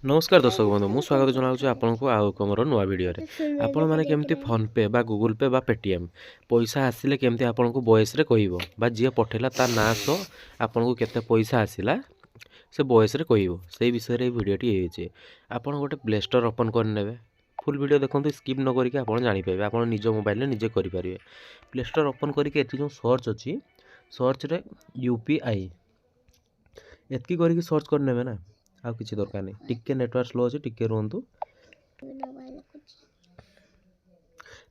नमस्कार दर्शक बंधु मु स्वागत जनाऊँ आपको आउ एक मोर नुआ भिडियो आपण मैंने केमती फोन पे बा गूगल पे बा पेटीएम पैसा आसिले केमती आपन को वॉइस रे कहबो बा जी पठेला ता ना सो आपन को केते पैसा आसिला से वॉइस रे कहबो से विषय रे भिडियोटी होइचे। आपण गोटे प्ले स्टोर ओपन कर नेबे फुल वीडियो देखते स्किप न करके आप जानीपारे आप निज मोबाइल में निजे करेंगे। प्ले स्टोर ओपन करके जो सर्च अच्छी सर्च रे यूपीआई एतकी करके सर्च कर नेबे ना आ किसी दरकार नहीं। टिके नेटवर्क स्लो अच्छे टिके रुहतु।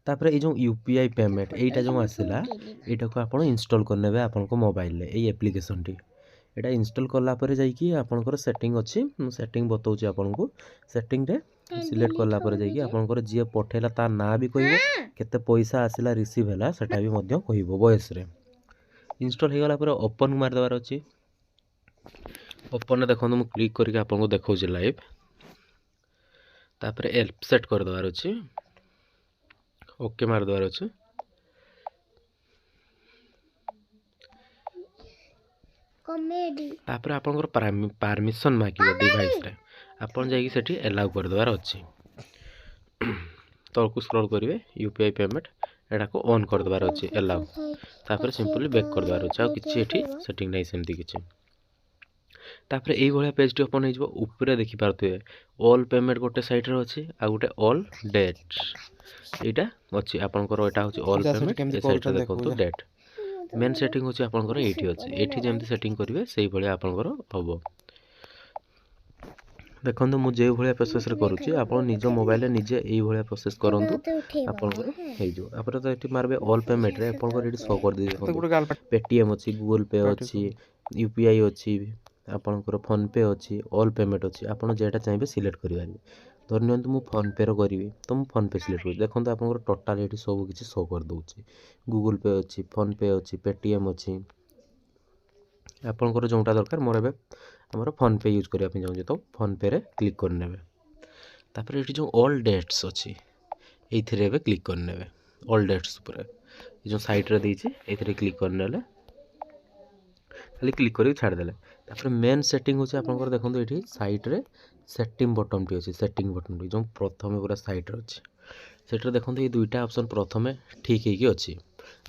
तापर ये जो यूपीआई पेमेंट यहीटा जो आसला यहाँ को आप इनस्टॉल करने आपन को मोबाइल ये एप्लिकेशन टी यहाँ इनस्टॉल कलापर जापर सेटिंग अच्छी सेटिंग बताऊँ आपन को सेटिंग रे सिलेक्ट कलापर जापर जी पठेला ता ना भी कह केते पैसा आसला रिसीव है सेटा भी कह वॉइस रे इनस्टॉल हो गला ओपन मारदेवार अच्छी। ओपन देखो मुझे क्लिक करके आपको देखा लाइव तापर एल्प सेट कर देवार अच्छी ओके मार देवार अच्छे। तापर आपनकर परमिशन मांगिबो डिवाइस रे आपन जाई सेठी अलाउ कर देवार अच्छी। तलकू स्क्रॉल करेंगे यूपीआई पेमेंट एटा को ऑन कर देवार अच्छी अलाउ तापर सिंपली बैक कर देवार अच्छे आ किछि एठी सेटिंग नहीं सेमती किछि। तापर यही भाया पेज टी ओपन हो ऊपर देखी पारे ऑल पेमेंट गोटे साइड रे अच्छी आ गोटे ऑल डेट यहाँ अच्छी आपंकर यहाँ हूँ ऑल पेमेंट साइड रे देखो डेट मेन सेटिंग हूँ आपंकर ये अच्छे ये जमी सेटिंग करेंगे से भाया आपंकर हम देखो मुझे भाया प्रोसेस करुच्ची आप निज मोबाइल निजे ये प्रोसेस करूँ आपंकर आप तो मारे ऑल पेमेंट रे आपंकर ये शो कर दी पेटीएम अच्छी गूगल पे अच्छी यूपीआई अच्छी आपंकर फोन पे अच्छी ऑल पेमेंट अच्छी आपड़ जेटा चाहिए सिलेक्ट करेंगे। धरनी मु फोन पे करी तो मुझे फोन पे सिलेक्ट कर देखो आप टोटाल ये सब किसी शो कर दूसरी गूगल पे अच्छी फोन पे अच्छी पेटीएम अच्छी आपंकर जोटा दरकार मोर ए आमर फोन पे यूज करने चाहिए तो फोन पे रे क्लिक करने तापर ये जो ऑल डेट्स अच्छी ये क्लिक करने ऑल डेट्स पर जो साइट रे देछि ये क्लिक करने खाली क्लिक करके छाड़देले तापर मेन सेटिंग होची आपनकर देखंतु एठी साइट रे सेटिंग बटन टी अछि सेटिंग बटन टी जो प्रथमे पूरा साइट रे अछि सेट रे देखंतु ये दुईटा ऑप्शन प्रथमे ठीक हेकी अछि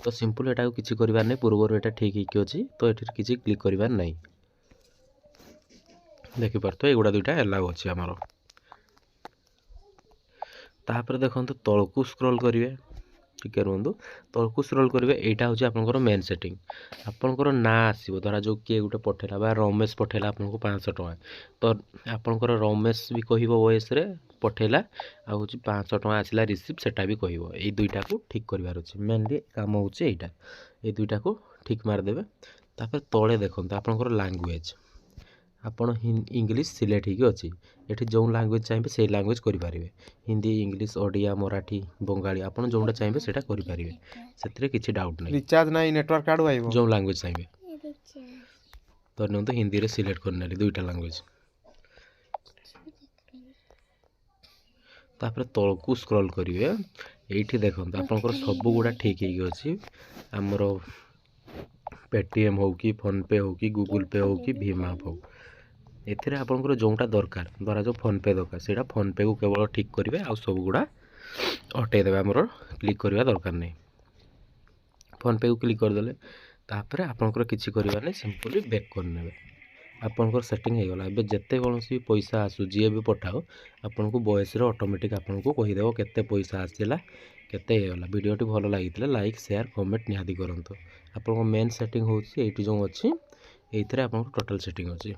तो सिंपल एटा को किछि करबार नै पूर्व एटा ठीक हेकी अछि तो एठी किछि क्लिक करबार नै देखि परतो एगुडा दुईटा अलाउ अछि हमर। तापर देखंतु तळकू स्क्रॉल करिवे टिके रुहतु तलकू स्क्रॉल करेंगे यहाँ हूँ आपंकर मेन सेटिंग आपंकर ना आसो धरा जो किए गोटे पठेला बा रमेश पठेला आपको 500 टଙ୍କା तो आपंकर रमेश भी कह वॉइस रे पठेला आ हूँ 500 टଙ୍କା आसला रिसीव सेटा भी कह ये दुईटा को ठीक करार अच्छे मेनली कम हो यहाँ ये दुईटा को ठीक मारदेवे। तापर तले देखते आपंकर लैंग्वेज आपड़ इंग्लिश सिलेक्ट होगी अच्छी ये जो लैंग्वेज चाहिए से लैंग्वेज करेंगे हिंदी इंग्लिश ओडिया मराठी बंगाली आप जोटा चाहिए से करेंगे से किसी डाउट नहीं रिचार्ज नहीं नेटवर्क कार्ड आइबो जो लैंग्वेज चाहिए धरनी तो हिंदी रे सिलेक्ट करने दुईटा लैंग्वेज तापर तलकू स्क्रॉल करेंगे ये देखते आपंकर सब गुड़ा ठीक होगी आमर पेटीएम हो कि फोन पे हो कि गूगल पे हो कि भीम ऐप हो एथिरे आपंकर जोटा दरकार धरा जो फोन पे दरकार से फोन पे को केवल ठीक करेंगे आ सब गुड़ा हटेदेवे आमर क्लिक करवा दरकार नहीं फोन पे को क्लिक करदे तापर आपंकर किसी करवार नहीं सिंपली बैक करने आपंकर सेटिंग हो गला एबे जत्ते कोनोसी पैसा आसु जी भी पठाओ आपन को वॉइस रे ऑटोमेटिक आपन को कहि देबो केते पैसा आसिला केते हेला। वीडियोटी भल लागितले लाइक शेयर कमेंट निहाती करंतो। आपन को मेन सेटिंग होछि एठी जो अछि एथिरे आपन को टोटल सेटिंग अछि।